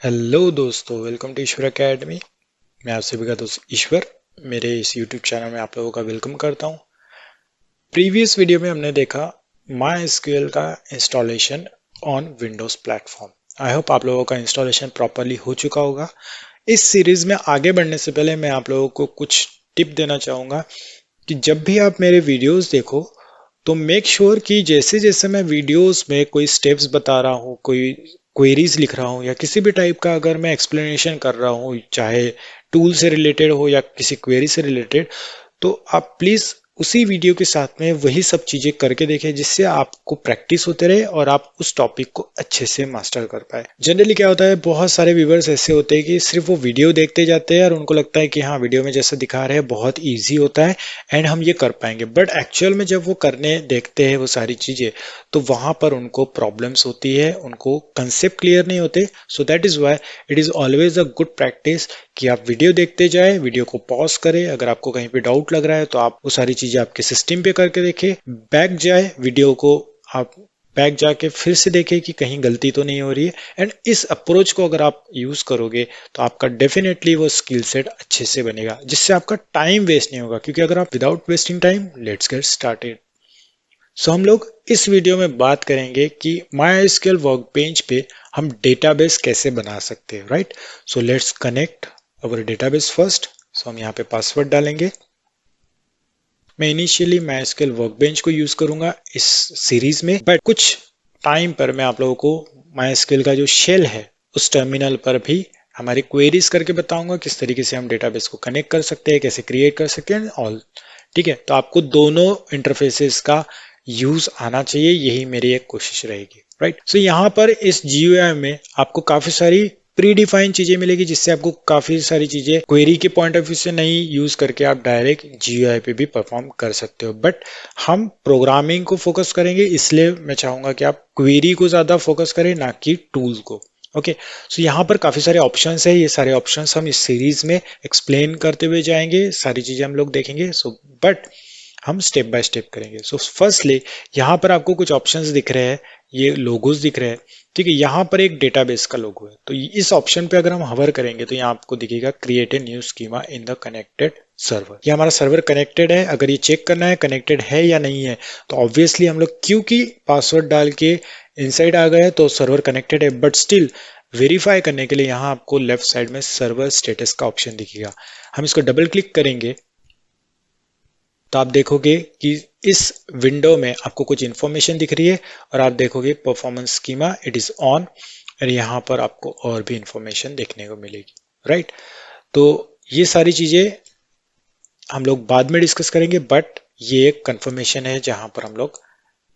Hello दोस्तों, welcome to Ishwar academy. मैं आप सभी का दोस्त ईश्वर। मेरे इस यूट्यूब चैनल में आप लोगों का वेलकम करता हूं। प्रीवियस वीडियो में हमने देखा माई एसक्यूएल का installation on Windows platform. I hope आप लोगों का इंस्टॉलेशन प्रॉपरली हो चुका होगा। इस सीरीज में आगे बढ़ने से पहले मैं आप लोगों को कुछ टिप देना चाहूँगा कि जब भी आप मेरे वीडियोस देखो तो मेक श्योर कि जैसे जैसे मैं वीडियोस में कोई स्टेप्स बता रहा हूँ, कोई क्वेरीज लिख रहा हूँ या किसी भी टाइप का अगर मैं एक्सप्लेनेशन कर रहा हूँ, चाहे टूल से रिलेटेड हो या किसी क्वेरी से रिलेटेड, तो आप प्लीज उसी वीडियो के साथ में वही सब चीजें करके देखें, जिससे आपको प्रैक्टिस होते रहे और आप उस टॉपिक को अच्छे से मास्टर कर पाए। जनरली क्या होता है, बहुत सारे व्यूवर्स ऐसे होते हैं कि सिर्फ वो वीडियो देखते जाते हैं और उनको लगता है कि हाँ, वीडियो में जैसा दिखा रहे हैं बहुत ईजी होता है एंड हम ये कर पाएंगे। बट एक्चुअल में जब वो करने देखते हैं वो सारी चीजें, तो वहां पर उनको प्रॉब्लम्स होती है, उनको कंसेप्ट क्लियर नहीं होते। So that is why it is always a good practice कि आप वीडियो देखते जाए, वीडियो को पॉज करें, अगर आपको कहीं पे डाउट लग रहा है तो आप वो सारी चीजें आपके सिस्टम पे करके देखें, बैक जाए वीडियो को, आप बैक जाके फिर से देखें कि कहीं गलती तो नहीं हो रही है। एंड इस अप्रोच को अगर आप यूज करोगे तो आपका डेफिनेटली वो स्किल सेट अच्छे से बनेगा, जिससे आपका टाइम वेस्ट नहीं होगा। क्योंकि अगर आप without wasting time, let's get started. So हम लोग इस वीडियो में बात करेंगे कि MySQL वर्कबेंच पे हम डेटाबेस कैसे बना सकते हैं, right. So let's connect our database first. So हम यहाँ पे पासवर्ड डालेंगे। मैं इनिशियली MySQL वर्कबेंच को यूज करूंगा इस सीरीज में, बट कुछ टाइम पर मैं आप लोगों को MySQL का जो शेल है उस टर्मिनल पर भी हमारी क्वेरीज करके बताऊंगा, किस तरीके से हम डेटाबेस को कनेक्ट कर सकते हैं, कैसे क्रिएट कर सकते हैं ऑल। ठीक है, तो आपको दोनों इंटरफेसेस का यूज आना चाहिए, यही मेरी एक कोशिश रहेगी, राइट। सो यहाँ पर इस GUI में आपको काफी सारी प्री डिफाइंड चीजें मिलेगी, जिससे आपको काफी सारी चीजें क्वेरी के पॉइंट ऑफ व्यू से नहीं यूज करके आप डायरेक्ट GUI पे भी परफॉर्म कर सकते हो। बट हम प्रोग्रामिंग को फोकस करेंगे, इसलिए मैं चाहूंगा कि आप क्वेरी को ज्यादा फोकस करें, ना कि टूल को। ओके, सो यहाँ पर काफी सारे ऑप्शंस है, ये सारे ऑप्शंस हम इस सीरीज में एक्सप्लेन करते हुए जाएंगे, सारी चीजें हम लोग देखेंगे। सो बट हम स्टेप बाय स्टेप करेंगे। सो फर्स्टली यहाँ पर आपको कुछ ऑप्शंस दिख रहे हैं, ये लोगोस दिख रहे हैं। ठीक है, यहाँ पर एक डेटाबेस का लोगो है, तो इस ऑप्शन पे अगर हम हवर करेंगे तो यहाँ आपको दिखेगा create a new schema in the connected server. ये हमारा सर्वर कनेक्टेड है। अगर ये चेक करना है कनेक्टेड है या नहीं है, तो ऑब्वियसली हम लोग क्योंकि पासवर्ड डाल के इनसाइड आ गए तो सर्वर कनेक्टेड है। बट स्टिल वेरीफाई करने के लिए यहाँ आपको लेफ्ट साइड में सर्वर स्टेटस का ऑप्शन दिखेगा। हम इसको डबल क्लिक करेंगे तो आप देखोगे कि इस विंडो में आपको कुछ इंफॉर्मेशन दिख रही है और आप देखोगे performance schema it is on, और यहाँ पर आपको और भी इंफॉर्मेशन देखने को मिलेगी, राइट। तो ये सारी चीजें हम लोग बाद में डिस्कस करेंगे, बट ये एक कंफर्मेशन है जहां पर हम लोग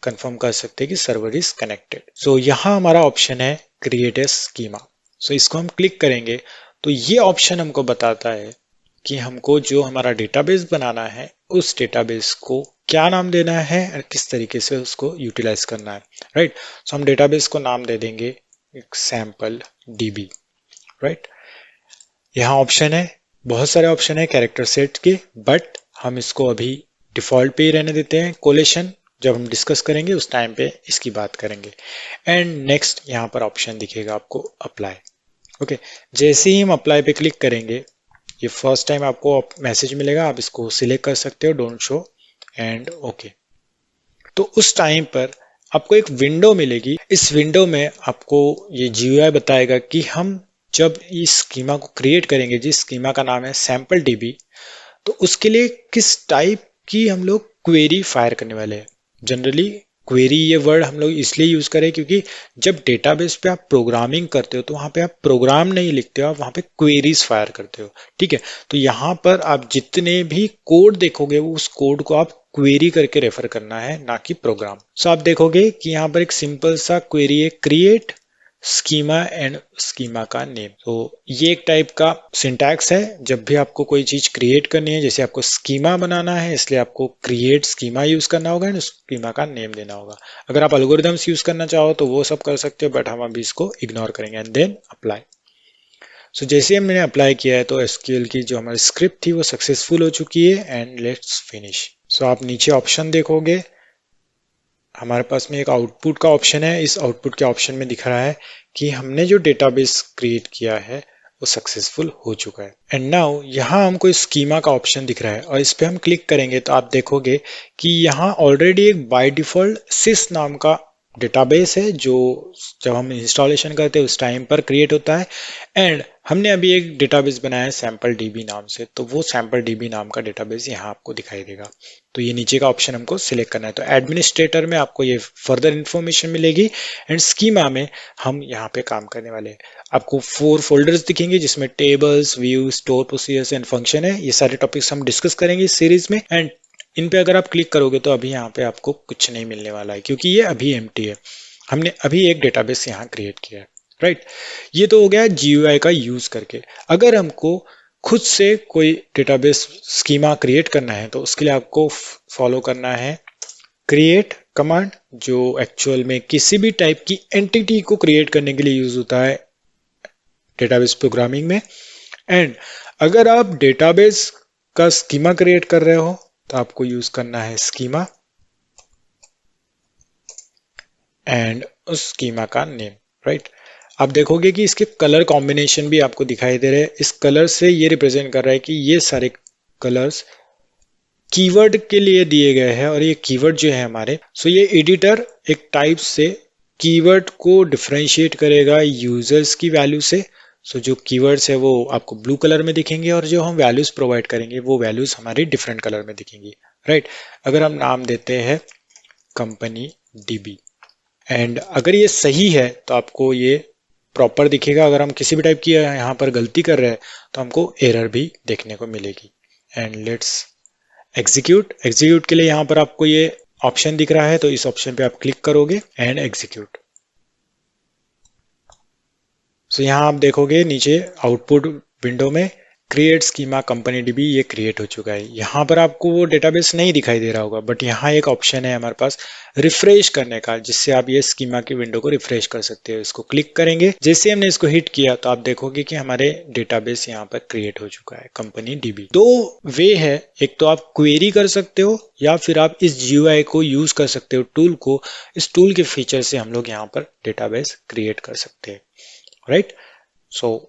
कंफर्म कर सकते हैं कि सर्वर इज कनेक्टेड। सो यहाँ हमारा ऑप्शन है क्रिएट ए स्कीमा। सो इसको हम क्लिक करेंगे तो ये ऑप्शन हमको बताता है कि हमको जो हमारा डेटाबेस बनाना है उस डेटाबेस को क्या नाम देना है और किस तरीके से उसको यूटिलाइज करना है, राइट। सो हम डेटाबेस को नाम दे देंगे एक सैंपल DB, राइट। यहाँ ऑप्शन है, बहुत सारे ऑप्शन है कैरेक्टर सेट के, बट हम इसको अभी डिफॉल्ट पे ही रहने देते हैं। कोलेशन जब हम डिस्कस करेंगे उस टाइम पे इसकी बात करेंगे। एंड नेक्स्ट यहाँ पर ऑप्शन दिखेगा आपको अप्लाई। ओके, जैसे ही हम अप्लाई पे क्लिक करेंगे, ये फर्स्ट टाइम आपको मैसेज मिलेगा, आप इसको सिलेक्ट कर सकते हो डोंट शो एंड ओके। तो उस टाइम पर आपको एक विंडो मिलेगी। इस विंडो में आपको ये GUI बताएगा कि हम जब इस स्कीमा को क्रिएट करेंगे, जिस स्कीमा का नाम है सैंपल DB, तो उसके लिए किस टाइप की हम लोग क्वेरी फायर करने वाले हैं। जनरली क्वेरी ये वर्ड हम लोग इसलिए यूज करें क्योंकि जब डेटाबेस पे आप प्रोग्रामिंग करते हो तो वहां पे आप प्रोग्राम नहीं लिखते हो, आप वहां पे क्वेरीज फायर करते हो। ठीक है, तो यहाँ पर आप जितने भी कोड देखोगे उस कोड को आप क्वेरी करके रेफर करना है, ना कि प्रोग्राम। सो आप देखोगे कि यहाँ पर एक सिंपल सा क्वेरी है, क्रिएट स्कीमा एंड स्कीमा का नेम। तो ये एक टाइप का सिंटैक्स है, जब भी आपको कोई चीज क्रिएट करनी है, जैसे आपको स्कीमा बनाना है इसलिए आपको क्रिएट स्कीमा यूज करना होगा एंड स्कीमा का नेम देना होगा। अगर आप एल्गोरिथम्स यूज करना चाहो तो वो सब कर सकते हो, बट हम अभी इसको इग्नोर करेंगे एंड देन अप्लाई। सो जैसे मैंने अप्लाई किया है तो SQL की जो हमारी स्क्रिप्ट थी वो सक्सेसफुल हो चुकी है एंड लेट्स फिनिश। सो आप नीचे ऑप्शन देखोगे, हमारे पास में एक आउटपुट का ऑप्शन है। इस आउटपुट के ऑप्शन में दिख रहा है कि हमने जो डेटाबेस क्रिएट किया है वो सक्सेसफुल हो चुका है। एंड नाउ यहाँ हमको स्कीमा का ऑप्शन दिख रहा है और इस पे हम क्लिक करेंगे तो आप देखोगे कि यहाँ ऑलरेडी एक बाय डिफॉल्ट सिस नाम का डेटाबेस है जो जब हम इंस्टॉलेशन करते हैं उस टाइम पर क्रिएट होता है। एंड हमने अभी एक डेटाबेस बनाया है सैम्पल डीबी नाम से, तो वो सैम्पल डीबी नाम का डेटाबेस यहाँ आपको दिखाई देगा। तो ये नीचे का ऑप्शन हमको सिलेक्ट करना है। तो एडमिनिस्ट्रेटर में आपको ये फर्दर इंफॉर्मेशन मिलेगी एंड स्कीमा में हम यहाँ पे काम करने वाले हैं। आपको 4 फोल्डर्स दिखेंगे जिसमें tables, view, store procedures and function है। ये सारे टॉपिक्स हम डिस्कस करेंगे इस सीरीज में। एंड इन पे अगर आप क्लिक करोगे तो अभी यहाँ पे आपको कुछ नहीं मिलने वाला है क्योंकि ये अभी एम्प्टी है। हमने अभी एक डेटाबेस यहाँ क्रिएट किया है, राइट। ये तो हो गया GUI का यूज करके। अगर हमको खुद से कोई डेटाबेस स्कीमा क्रिएट करना है तो उसके लिए आपको फॉलो करना है क्रिएट कमांड, जो एक्चुअल में किसी भी टाइप की एंटिटी को क्रिएट करने के लिए यूज होता है डेटाबेस प्रोग्रामिंग में। एंड अगर आप डेटाबेस का स्कीमा क्रिएट कर रहे हो तो आपको यूज करना है स्कीमा एंड उस स्कीमा का नेम, राइट। आप देखोगे कि इसके कलर कॉम्बिनेशन भी आपको दिखाई दे रहे हैं। इस कलर से ये रिप्रेजेंट कर रहा है कि ये सारे कलर्स कीवर्ड के लिए दिए गए हैं और ये कीवर्ड जो है हमारे, सो ये एडिटर एक टाइप से कीवर्ड को डिफरेंशिएट करेगा यूजर्स की वैल्यू से। सो जो कीवर्ड्स है वो आपको ब्लू कलर में दिखेंगे और जो हम वैल्यूज प्रोवाइड करेंगे वो वैल्यूज हमारी डिफरेंट कलर में दिखेंगी, राइट। अगर हम नाम देते हैं कंपनी डीबी एंड अगर ये सही है तो आपको ये प्रॉपर दिखेगा। अगर हम किसी भी टाइप की यहाँ पर गलती कर रहे हैं तो हमको एरर भी देखने को मिलेगी। एंड लेट्स एग्जीक्यूट के लिए यहाँ पर आपको ये ऑप्शन दिख रहा है तो इस ऑप्शन पे आप क्लिक करोगे एंड एग्जीक्यूट। सो यहाँ आप देखोगे नीचे आउटपुट विंडो में क्रिएट स्कीमा कंपनी डीबी ये क्रिएट हो चुका है। यहाँ पर आपको वो डेटाबेस नहीं दिखाई दे रहा होगा बट यहाँ एक ऑप्शन है हमारे पास रिफ्रेश करने का, जिससे आप ये स्कीमा की विंडो को रिफ्रेश कर सकते हो। इसको क्लिक करेंगे, जैसे हमने इसको हिट किया तो आप देखोगे कि हमारे डेटाबेस यहाँ पर क्रिएट हो चुका है कंपनी डीबी। दो वे है, एक तो आप क्वेरी कर सकते हो या फिर आप इस GUI को यूज कर सकते हो टूल को। इस टूल के फीचर से हम लोग यहाँ पर डेटाबेस क्रिएट कर सकते हैं, राइट। सो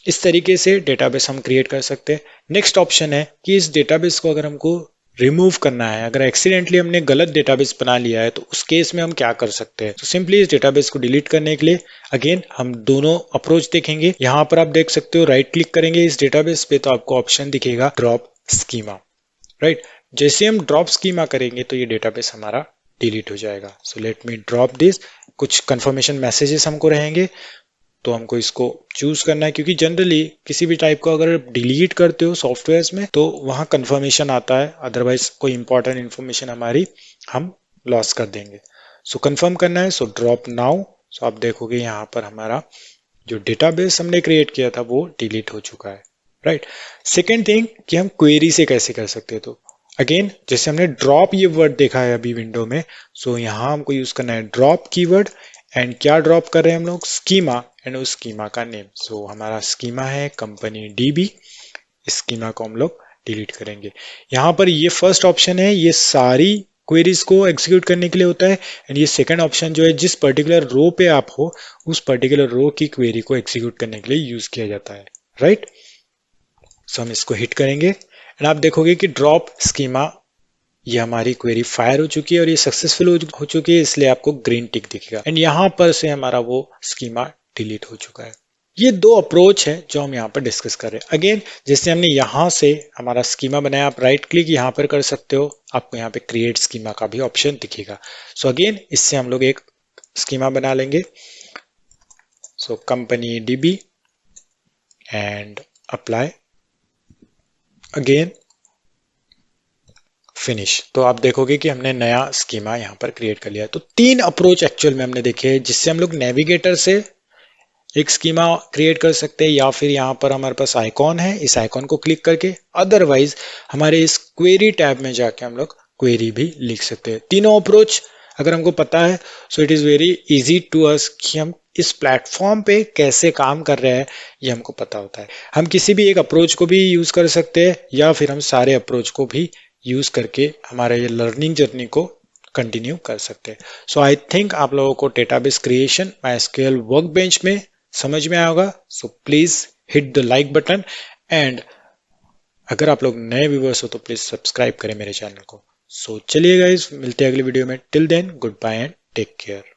इस तरीके से डेटाबेस हम क्रिएट कर सकते हैं। नेक्स्ट ऑप्शन है कि इस डेटाबेस को अगर हमको रिमूव करना है, अगर एक्सीडेंटली हमने गलत डेटाबेस बना लिया है तो उस केस में हम क्या कर सकते हैं। तो सिंपली इस डेटाबेस को डिलीट करने के लिए अगेन हम दोनों अप्रोच देखेंगे। यहाँ पर आप देख सकते हो राइट क्लिक करेंगे इस डेटाबेस पे तो आपको ऑप्शन दिखेगा ड्रॉप स्कीमा, राइट। जैसे हम ड्रॉप स्कीमा करेंगे तो ये डेटाबेस हमारा डिलीट हो जाएगा। So let me drop this. कुछ कंफर्मेशन मैसेजेस हमको रहेंगे तो हमको इसको चूज करना है, क्योंकि जनरली किसी भी टाइप को अगर डिलीट करते हो सॉफ्टवेयर्स में तो वहां कंफर्मेशन आता है, अदरवाइज कोई इंपॉर्टेंट इंफॉर्मेशन हमारी हम लॉस कर देंगे। सो कंफर्म करना है, सो ड्रॉप नाउ। सो आप देखोगे यहाँ पर हमारा जो डेटाबेस हमने क्रिएट किया था वो डिलीट हो चुका है, राइट। सेकेंड थिंग कि हम क्वेरी से कैसे कर सकते हैं, तो अगेन जैसे हमने ड्रॉप ये वर्ड देखा है अभी विंडो में, सो यहाँ हमको यूज करना है ड्रॉप कीवर्ड। एंड क्या ड्रॉप कर रहे हैं हम लोग, स्कीमा एंड उस स्कीमा का नेम। सो हमारा स्कीमा है कंपनी डीबी, इस स्कीमा को हम लोग डिलीट करेंगे। यहाँ पर ये फर्स्ट ऑप्शन है, ये सारी क्वेरीज को एग्जीक्यूट करने के लिए होता है। एंड ये सेकंड ऑप्शन जो है जिस पर्टिकुलर रो पे आप हो उस पर्टिकुलर रो की क्वेरी को एग्जीक्यूट करने के लिए यूज किया जाता है, राइट। सो हम इसको हिट करेंगे एंड आप देखोगे कि ड्रॉप स्कीमा ये हमारी क्वेरी फायर हो चुकी है और ये सक्सेसफुल हो चुकी है, इसलिए आपको ग्रीन टिक दिखेगा। एंड यहाँ पर से हमारा वो स्कीमा डिलीट हो चुका है। ये दो अप्रोच है जो हम यहाँ पर डिस्कस कर रहे हैं। अगेन जैसे हमने यहाँ से हमारा स्कीमा बनाया, आप राइट क्लिक यहाँ पर कर सकते हो, आपको यहाँ पे क्रिएट स्कीमा का भी ऑप्शन दिखेगा। सो अगेन इससे हम लोग एक स्कीमा बना लेंगे। So company dB and apply, again finish. तो आप देखोगे कि हमने नया स्कीमा यहाँ पर क्रिएट कर लिया है। तो 3 अप्रोच एक्चुअल में हमने देखे हैं जिससे हम लोग नेविगेटर से एक स्कीमा क्रिएट कर सकते हैं, या फिर यहाँ पर हमारे पास आइकॉन है, इस आइकॉन को क्लिक करके, अदरवाइज हमारे इस क्वेरी टैब में जाके हम लोग क्वेरी भी लिख सकते हैं। तीनों अप्रोच अगर हमको पता है so it is very easy to us कि हम इस प्लेटफॉर्म पे कैसे काम कर रहे हैं ये हमको पता होता है। हम किसी भी एक अप्रोच को भी यूज कर सकते हैं या फिर हम सारे अप्रोच को भी यूज करके हमारे ये लर्निंग जर्नी को कंटिन्यू कर सकते हैं। सो आई थिंक आप लोगों को डेटाबेस क्रिएशन MySQL वर्कबेंच में समझ में आया होगा। So please hit the like button and अगर आप लोग नए व्यूवर्स हो तो प्लीज सब्सक्राइब करें मेरे चैनल को। सो चलिए गाइस, मिलते हैं अगली वीडियो में। Till then good bye and take care.